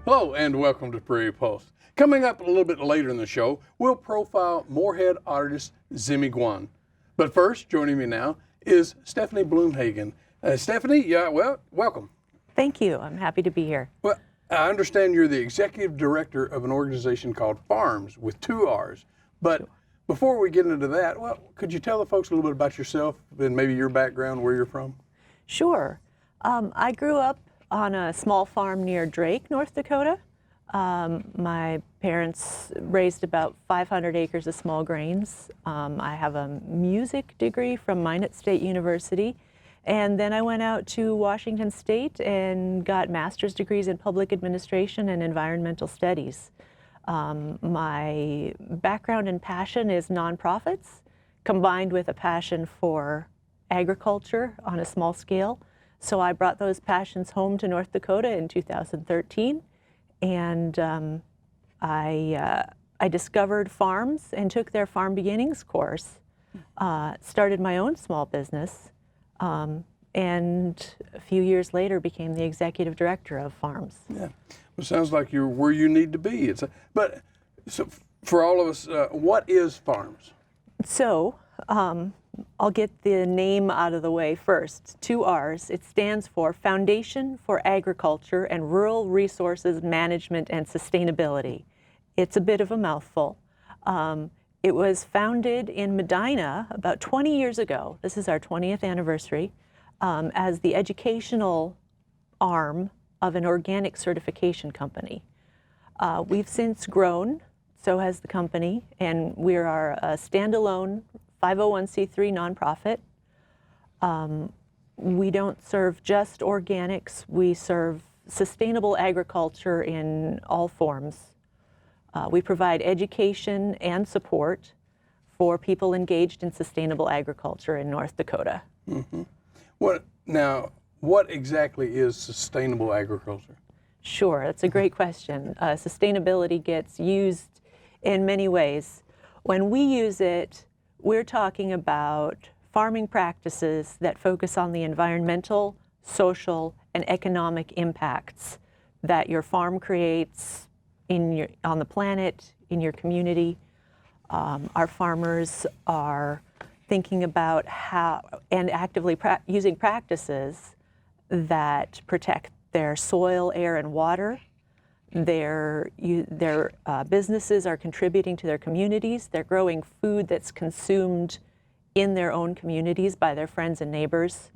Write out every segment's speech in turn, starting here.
Hello and welcome to Prairie Pulse. Coming up a little bit later in the show, we'll profile Morehead artist Zimmy Guan. But first, joining me now is Stephanie Bloomhagen. Stephanie, welcome. Thank you. I'm happy to be here. Well, I understand you're the executive director of an organization called FARMS with 2 R's. But before we get into that, could you tell the folks a little bit about yourself and maybe your background, where you're from? Sure. I grew up on a small farm near Drake, North Dakota. My parents raised about 500 acres of small grains. I have a music degree from Minot State University. And then I went out to Washington State and got master's degrees in public administration and environmental studies. My background and passion is nonprofits, combined with a passion for agriculture on a small scale. So I brought those passions home to North Dakota in 2013, and I discovered FARMS and took their Farm Beginnings course, started my own small business, and a few years later became the executive director of FARMS. Yeah, it sounds like you're where you need to be. So for all of us, what is FARMS? So I'll get the name out of the way first. 2 R's. It stands for Foundation for Agriculture and Rural Resources Management and Sustainability. It's a bit of a mouthful. It was founded in Medina about 20 years ago. This is our 20th anniversary, as the educational arm of an organic certification company. We've since grown, so has the company, and we are a standalone 501c3 nonprofit. We don't serve just organics, we serve sustainable agriculture in all forms. We provide education and support for people engaged in sustainable agriculture in North Dakota. Mm-hmm. What exactly is sustainable agriculture? Sure, that's a great question. Sustainability gets used in many ways. When we use it, we're talking about farming practices that focus on the environmental, social, and economic impacts that your farm creates on the planet, in your community. Our farmers are thinking about how and actively using practices that protect their soil, air, and water. Their businesses are contributing to their communities. They're growing food that's consumed in their own communities by their friends and neighbors.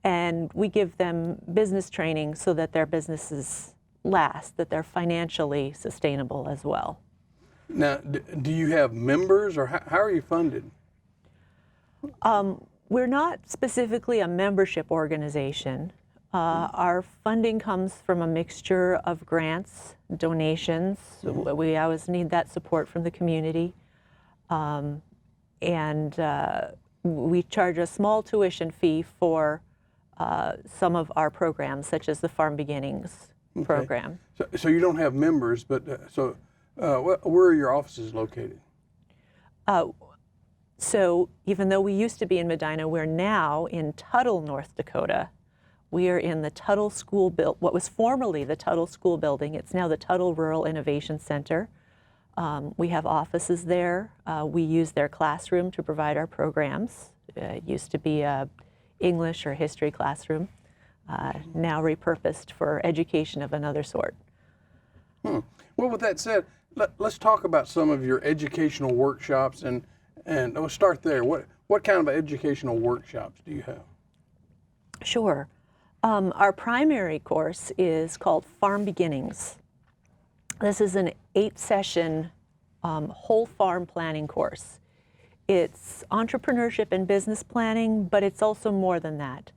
And we give them business training so that their businesses last, that they're financially sustainable as well. Now, do you have members, or how are you funded? We're not specifically a membership organization. Our funding comes from a mixture of grants, donations. We always need that support from the community. And we charge a small tuition fee for some of our programs, such as the Farm Beginnings program. So you don't have members, but where are your offices located? So even though we used to be in Medina, we're now in Tuttle, North Dakota. We are in the Tuttle School what was formerly the Tuttle School Building. It's now the Tuttle Rural Innovation Center. We have offices there. We use their classroom to provide our programs. It used to be a English or history classroom, now repurposed for education of another sort. Well, with that said, let's talk about some of your educational workshops, and we'll start there. What kind of educational workshops do you have? Sure. Our primary course is called Farm Beginnings. This is an 8-session whole farm planning course. It's entrepreneurship and business planning, but it's also more than that.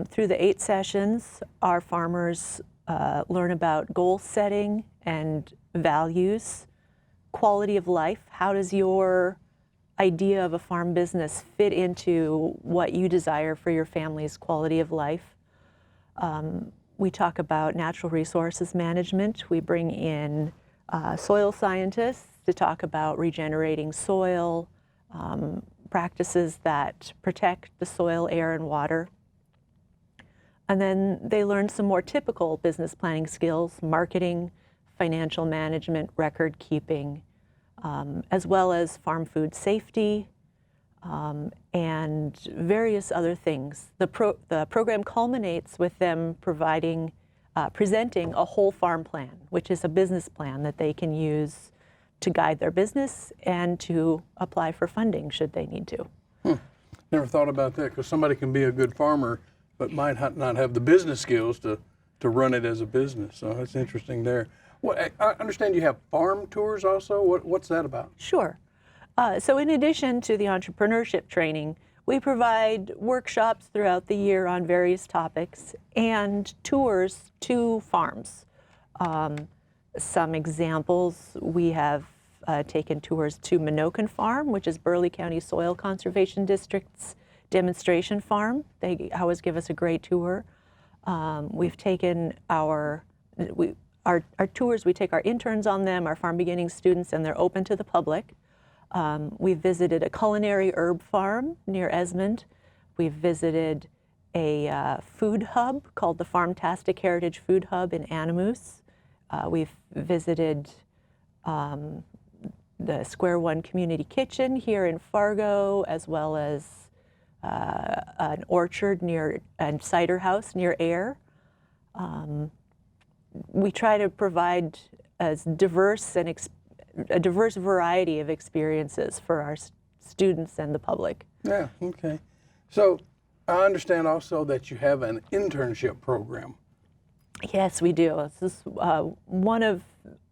Through the 8 sessions, our farmers learn about goal setting and values, quality of life. How does your idea of a farm business fit into what you desire for your family's quality of life? We talk about natural resources management. We bring in soil scientists to talk about regenerating soil, practices that protect the soil, air, and water. And then they learn some more typical business planning skills, marketing, financial management, record keeping, as well as farm food safety, and various other things. The program culminates with them presenting a whole farm plan, which is a business plan that they can use to guide their business and to apply for funding should they need to. Never thought about that, because somebody can be a good farmer but might not have the business skills to run it as a business. So that's interesting there. Well, I understand you have farm tours also. What's that about? Sure. So in addition to the entrepreneurship training, we provide workshops throughout the year on various topics and tours to farms. Some examples, we have taken tours to Menoken Farm, which is Burleigh County Soil Conservation District's demonstration farm. They always give us a great tour. We've taken our tours, we take our interns on them, our farm beginning students, and they're open to the public. We've visited a culinary herb farm near Esmond. We've visited a food hub called the Farmtastic Heritage Food Hub in Animus. We've visited the Square One Community Kitchen here in Fargo, as well as an orchard and cider house near Ayr. We try to provide as diverse a diverse variety of experiences for our students and the public. Yeah, okay. So I understand also that you have an internship program. Yes, we do. This is one of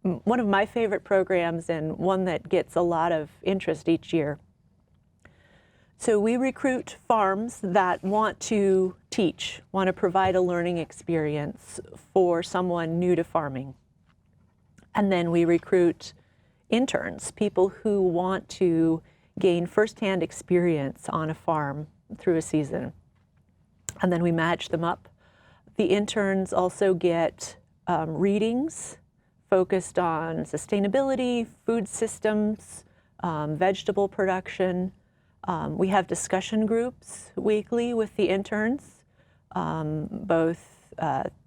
my favorite programs, and one that gets a lot of interest each year. So we recruit farms that want to teach, want to provide a learning experience for someone new to farming. And then we recruit interns, people who want to gain firsthand experience on a farm through a season. And then we match them up. The interns also get readings focused on sustainability, food systems, vegetable production. We have discussion groups weekly with the interns, both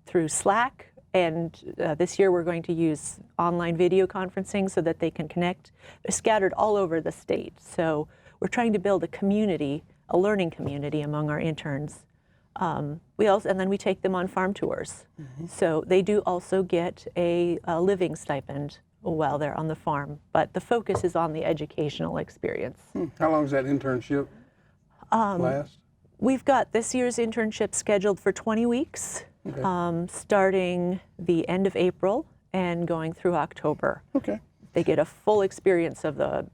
through Slack, and this year we're going to use online video conferencing so that they can connect. They're scattered all over the state. So we're trying to build a community, a learning community among our interns. And then we take them on farm tours. Mm-hmm. So they do also get a living stipend while they're on the farm, but the focus is on the educational experience. How long does that internship last? We've got this year's internship scheduled for 20 weeks, okay. Starting the end of April and going through October. Okay. They get a full experience of the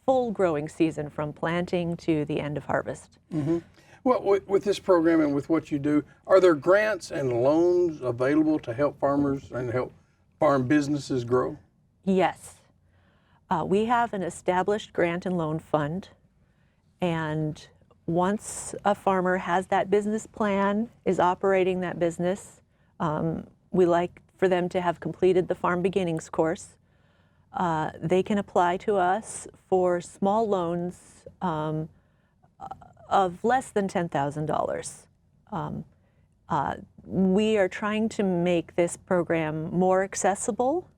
full growing season from planting to the end of harvest. Mm-hmm. Well, with this program and with what you do, are there grants and loans available to help farmers and help farm businesses grow? Yes. We have an established grant and loan fund, and once a farmer has that business plan, is operating that business, we like for them to have completed the Farm Beginnings course. They can apply to us for small loans of less than $10,000. We are trying to make this program more accessible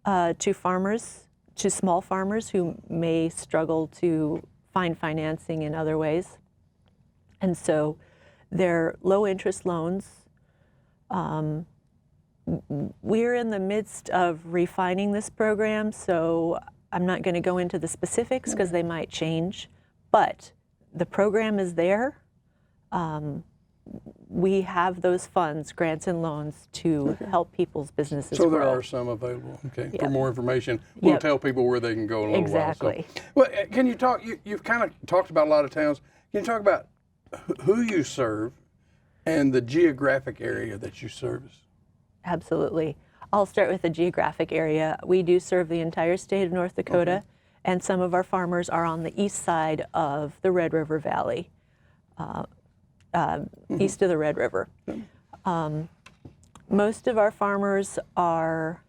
to farmers, to small farmers who may struggle to find financing in other ways. And so they're low interest loans. We're in the midst of refining this program, so I'm not going to go into the specifics because they might change, but the program is there. We have those funds, grants and loans, to help people's businesses grow. So there are some available. Okay. Yep. For more information, we'll tell people where they can go in a little exactly. while. So, well, can you talk? You've kind of talked about a lot of towns. Can you talk about who you serve and the geographic area that you service? Absolutely. I'll start with the geographic area. We do serve the entire state of North Dakota, and some of our farmers are on the east side of the Red River Valley. East of the Red River. Most of our farmers are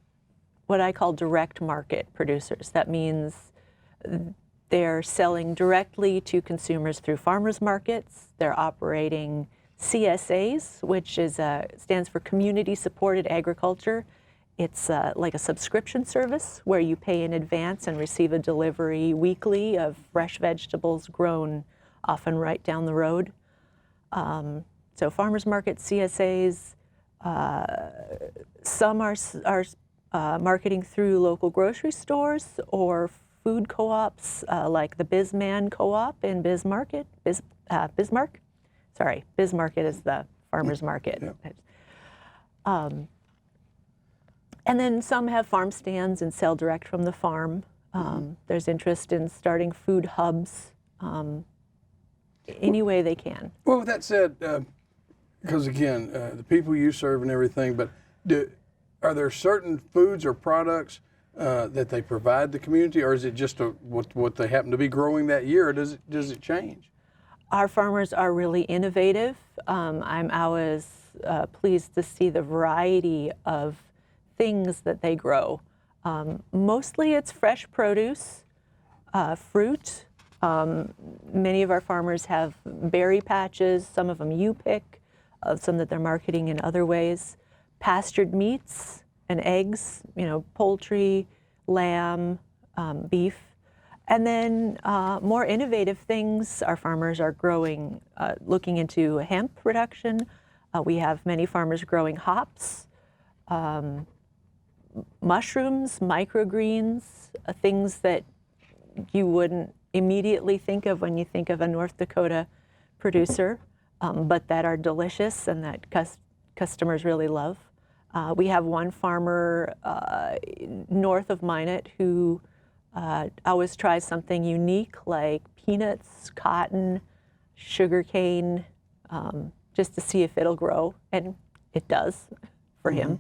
what I call direct market producers. That means they're selling directly to consumers through farmers markets. They're operating CSAs, which is stands for Community Supported Agriculture. It's like a subscription service where you pay in advance and receive a delivery weekly of fresh vegetables grown often right down the road. So farmers market CSAs, some are marketing through local grocery stores or food co-ops like the Bisman Co-op in Bismarck. Sorry, Bismarck is the farmers market. Yeah. And then some have farm stands and sell direct from the farm. There's interest in starting food hubs any way they can. Well, with that said, because again, the people you serve and everything, but are there certain foods or products that they provide the community, or is it just what they happen to be growing that year, or does it change? Our farmers are really innovative. I'm always pleased to see the variety of things that they grow. Mostly it's fresh produce, fruit. Many of our farmers have berry patches, some of them you pick, some that they're marketing in other ways. Pastured meats and eggs, poultry, lamb, beef. And then more innovative things our farmers are growing, looking into hemp production. We have many farmers growing hops, mushrooms, microgreens, things that you wouldn't immediately think of when you think of a North Dakota producer, but that are delicious and that customers really love. We have one farmer north of Minot who always tries something unique like peanuts, cotton, sugarcane, just to see if it'll grow, and it does for him.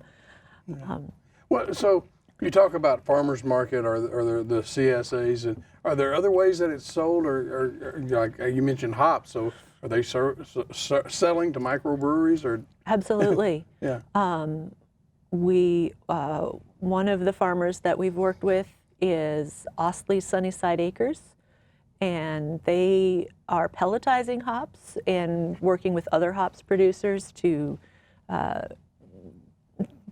Yeah. Well, so you talk about farmers market or the CSAs, and are there other ways that it's sold, or like you mentioned hops? So are they selling to microbreweries or? Absolutely. Yeah. One of the farmers that we've worked with is Ostley Sunnyside Acres, and they are pelletizing hops and working with other hops producers to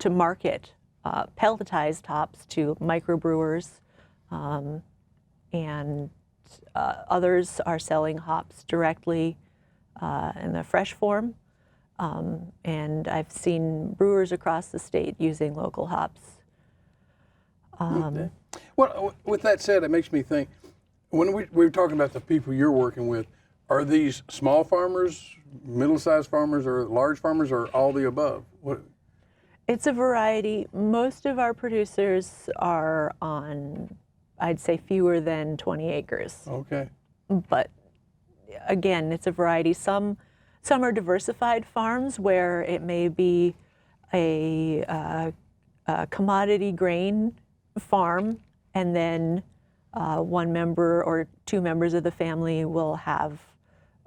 market pelletized hops to microbrewers, and others are selling hops directly in the fresh form. And I've seen brewers across the state using local hops. Okay. Well, with that said, it makes me think, when we're talking about the people you're working with, are these small farmers, middle-sized farmers, or large farmers, or all the above? It's a variety. Most of our producers are on, I'd say, fewer than 20 acres. Okay. But again, it's a variety. Some are diversified farms where it may be a commodity grain farm, and then one member or two members of the family will have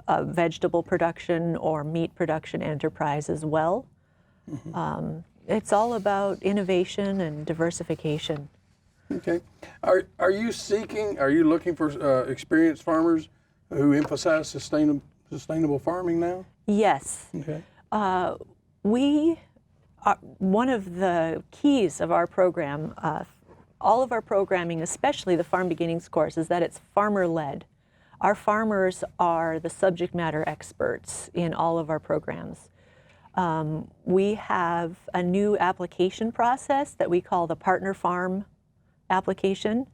a vegetable production or meat production enterprise as well. It's all about innovation and diversification. Okay. Are you looking for experienced farmers who emphasize sustainable farming now? Yes. Okay. One of the keys of our program, all of our programming, especially the Farm Beginnings course, is that it's farmer-led. Our farmers are the subject matter experts in all of our programs. We have a new application process that we call the Partner Farm application,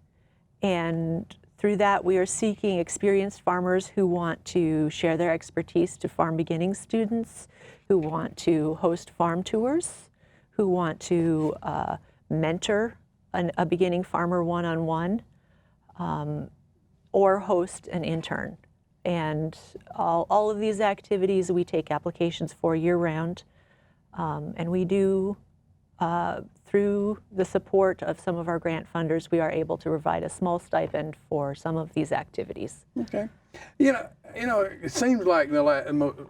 and through that we are seeking experienced farmers who want to share their expertise to Farm Beginnings students, who want to host farm tours, who want to mentor a beginning farmer one-on-one, or host an intern. And all of these activities we take applications for year-round, and we do, through the support of some of our grant funders, we are able to provide a small stipend for some of these activities. Okay. You know, it seems like the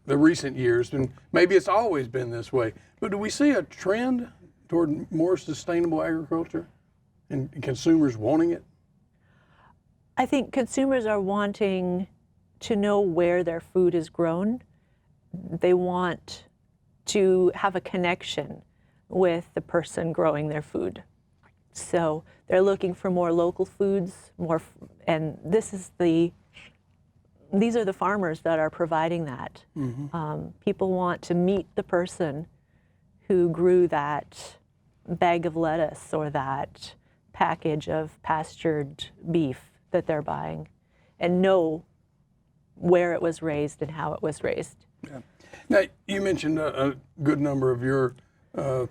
recent years, and maybe it's always been this way, but do we see a trend toward more sustainable agriculture and consumers wanting it? I think consumers are wanting to know where their food is grown. they want to have a connection with the person growing their food. So they're looking for more local foods, and these are the farmers that are providing that. People want to meet the person who grew that bag of lettuce or that package of pastured beef that they're buying, and know where it was raised and how it was raised. Yeah. Now, you mentioned a good number of your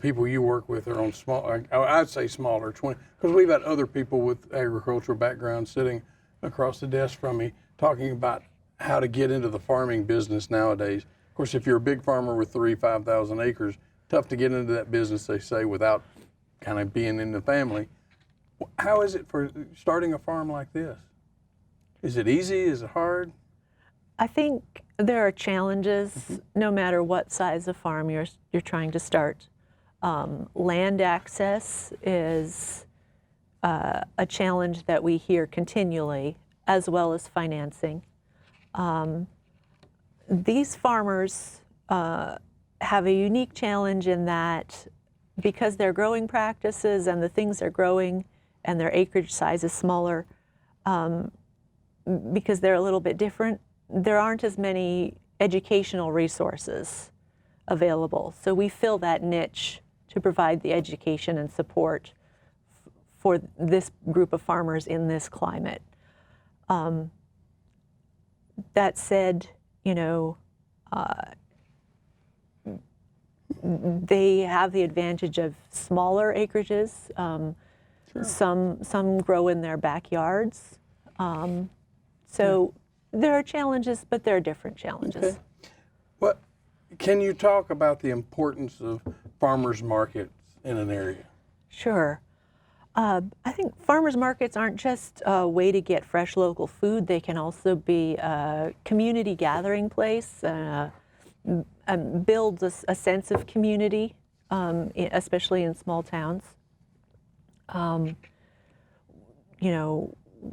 people you work with are on small, I'd say smaller, 20, because we've had other people with agricultural backgrounds sitting across the desk from me talking about how to get into the farming business nowadays. Of course, if you're a big farmer with 5,000 acres, tough to get into that business, they say, without kind of being in the family. How is it for starting a farm like this? Is it easy? Is it hard? I think there are challenges no matter what size of farm you're trying to start. Land access is a challenge that we hear continually, as well as financing. These farmers have a unique challenge in that because their growing practices and the things they're growing and their acreage size is smaller, because they're a little bit different, there aren't as many educational resources available. So we fill that niche to provide the education and support for this group of farmers in this climate. That said, they have the advantage of smaller acreages. Some grow in their backyards. So there are challenges, but there are different challenges. Okay. What can you talk about the importance of farmers markets in an area? Sure. I think farmers markets aren't just a way to get fresh local food. They can also be a community gathering place, build a sense of community, especially in small towns.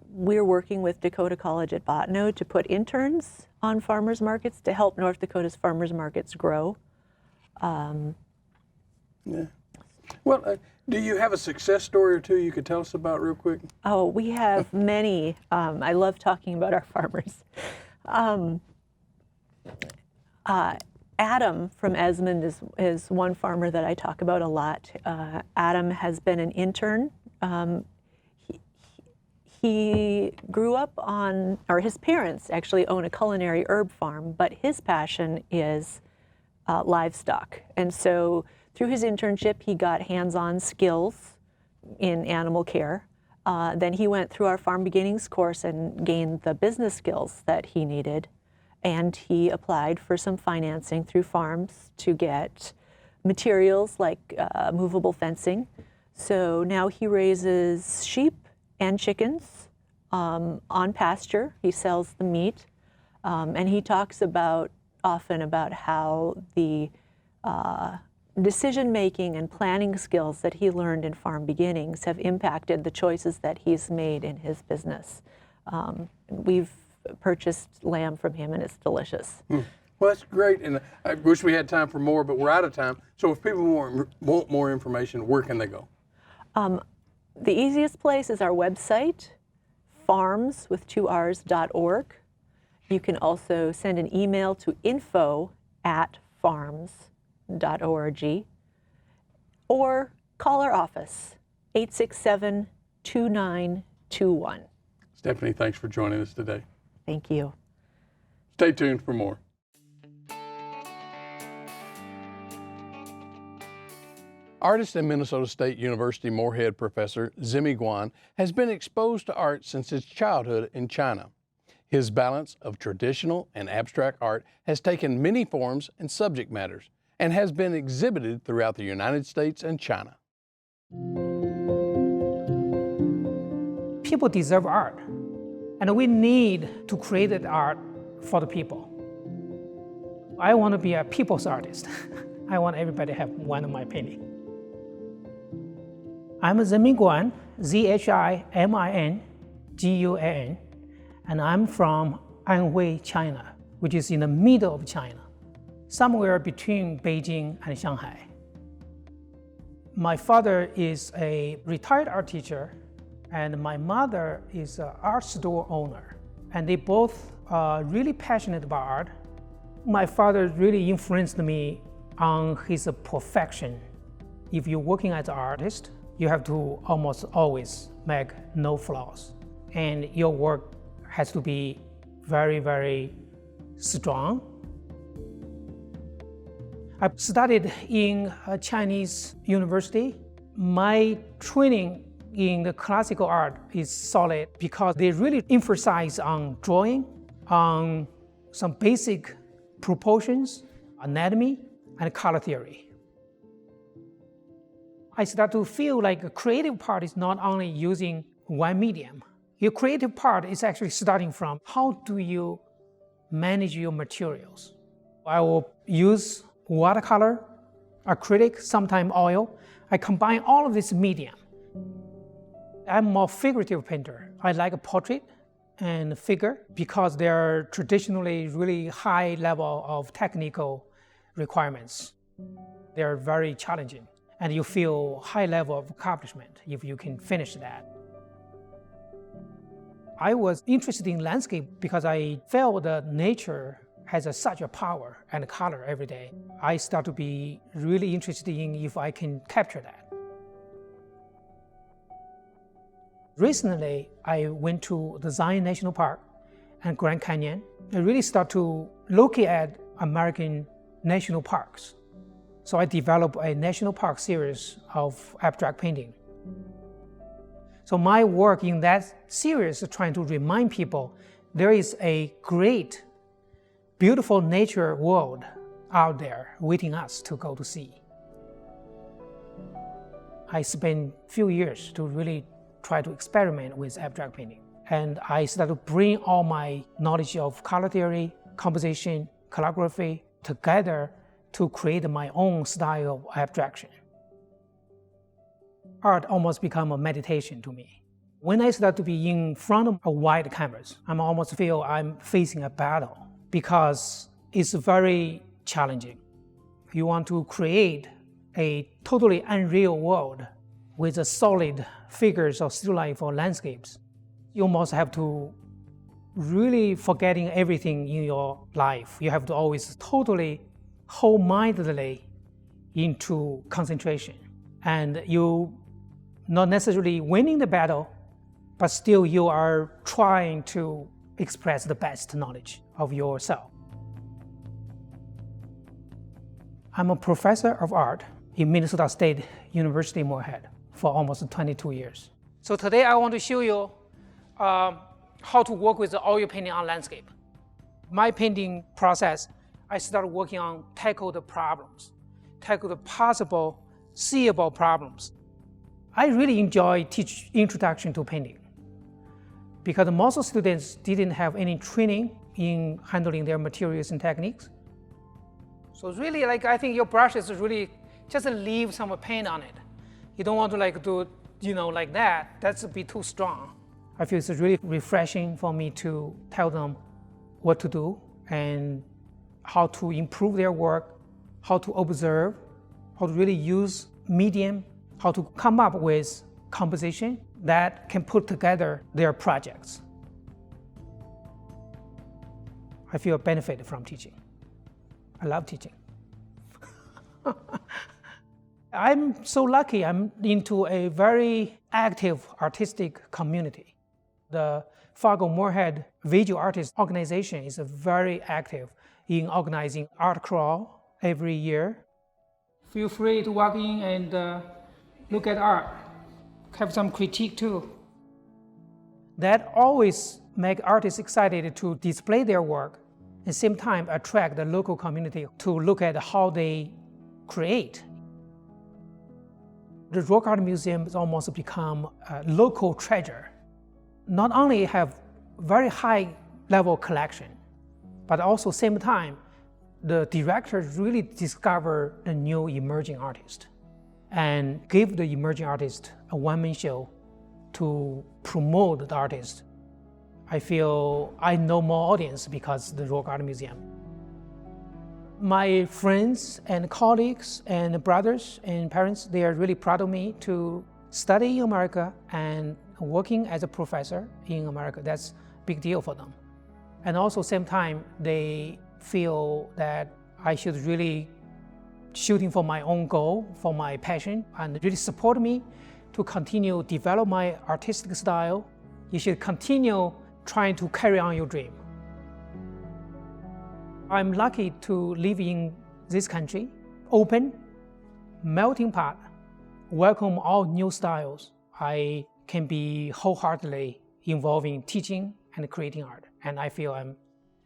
We're working with Dakota College at Bottineau to put interns on farmers markets to help North Dakota's farmers markets grow. Yeah. Well, do you have a success story or two you could tell us about real quick? Oh, we have many. I love talking about our farmers. Adam from Esmond is one farmer that I talk about a lot. Adam has been an intern. He grew up or his parents actually own a culinary herb farm, but his passion is livestock. And so through his internship, he got hands-on skills in animal care. Then he went through our Farm Beginnings course and gained the business skills that he needed. And he applied for some financing through farms to get materials like movable fencing. So now he raises sheep and chickens on pasture. He sells the meat. And he talks often about how the decision-making and planning skills that he learned in Farm Beginnings have impacted the choices that he's made in his business. We've purchased lamb from him, and it's delicious. Well, that's great, and I wish we had time for more, but we're out of time. So if people want more information, where can they go? The easiest place is our website, farms.org. You can also send an email to info@farms.org, or call our office, 867-2921. Stephanie, thanks for joining us today. Thank you. Stay tuned for more. Artist and Minnesota State University Moorhead professor Zimi Guan has been exposed to art since his childhood in China. His balance of traditional and abstract art has taken many forms and subject matters and has been exhibited throughout the United States and China. People deserve art, and we need to create that art for the people. I want to be a people's artist. I want everybody to have one of my paintings. I'm Zimi Guan, Ziminguan, and I'm from Anhui, China, which is in the middle of China. somewhere between Beijing and Shanghai. My father is a retired art teacher, and my mother is an art store owner. And they both are really passionate about art. My father really influenced me on his perfection. If you're working as an artist, you have to almost always make no flaws. And your work has to be very, very strong. I studied in a Chinese university. My training in the classical art is solid because they really emphasize on drawing, on some basic proportions, anatomy, and color theory. I start to feel like a creative part is not only using one medium. Your creative part is actually starting from how do you manage your materials. I will use watercolor, acrylic, sometimes oil. I combine all of this medium. I'm a more figurative painter. I like a portrait and figure because they're traditionally really high level of technical requirements. They're very challenging, and you feel high level of accomplishment if you can finish that. I was interested in landscape because I felt that nature has such a power and color every day. I start to be really interested in if I can capture that. Recently, I went to the Zion National Park and Grand Canyon. I really start to look at American national parks. So I developed a national park series of abstract painting. So my work in that series is trying to remind people there is a great, beautiful nature world out there waiting us to go to see. I spent a few years to really try to experiment with abstract painting. And I started to bring all my knowledge of color theory, composition, calligraphy together to create my own style of abstraction. Art almost become a meditation to me. When I start to be in front of a wide canvas, I almost feel I'm facing a battle because it's very challenging. You want to create a totally unreal world with a solid figures or still life or landscapes. You almost have to really forgetting everything in your life. You have to always totally wholeheartedly into concentration. And you not necessarily winning the battle, but still you are trying to express the best knowledge of yourself. I'm a professor of art in Minnesota State University Moorhead for almost 22 years. So today I want to show you how to work with the oil painting on landscape. My painting process, I started working on tackle the problems, tackle the possible seeable problems. I really enjoy teach introduction to painting because most students didn't have any training in handling their materials and techniques. So it's really like, I think your brushes really just leave some paint on it. You don't want to like do, like that. That's a bit too strong. I feel it's really refreshing for me to tell them what to do and how to improve their work, how to observe, how to really use medium, how to come up with composition that can put together their projects. I feel benefit from teaching. I love teaching. I'm so lucky I'm into a very active artistic community. The Fargo-Moorhead Visual Artists Organization is very active in organizing art crawl every year. Feel free to walk in and look at art, have some critique too. That always make artists excited to display their work, at the same time attract the local community to look at how they create. The Rock Art Museum has almost become a local treasure. Not only have very high level collection, but also same time, the directors really discover the new emerging artist and give the emerging artist a one-man show to promote the artist. I feel I know more audience because of the Rock Art Museum. My friends and colleagues and brothers and parents, they are really proud of me to study in America and working as a professor in America. That's a big deal for them. And also same time, they feel that I should really shooting for my own goal, for my passion, and really support me to continue develop my artistic style. You should continue trying to carry on your dream. I'm lucky to live in this country, open, melting pot, welcome all new styles. I can be wholeheartedly involved in teaching and creating art, and I feel I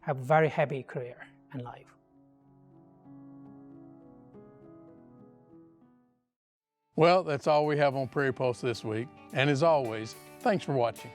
have a very happy career and life. Well, that's all we have on Prairie Post this week. And as always, thanks for watching.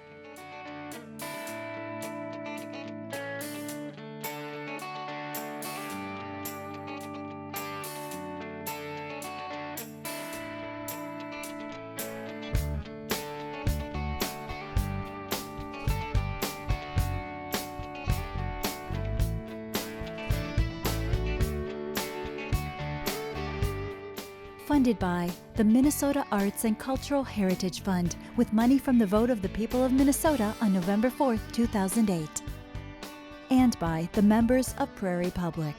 Funded by the Minnesota Arts and Cultural Heritage Fund with money from the vote of the people of Minnesota on November 4, 2008. And by the members of Prairie Public.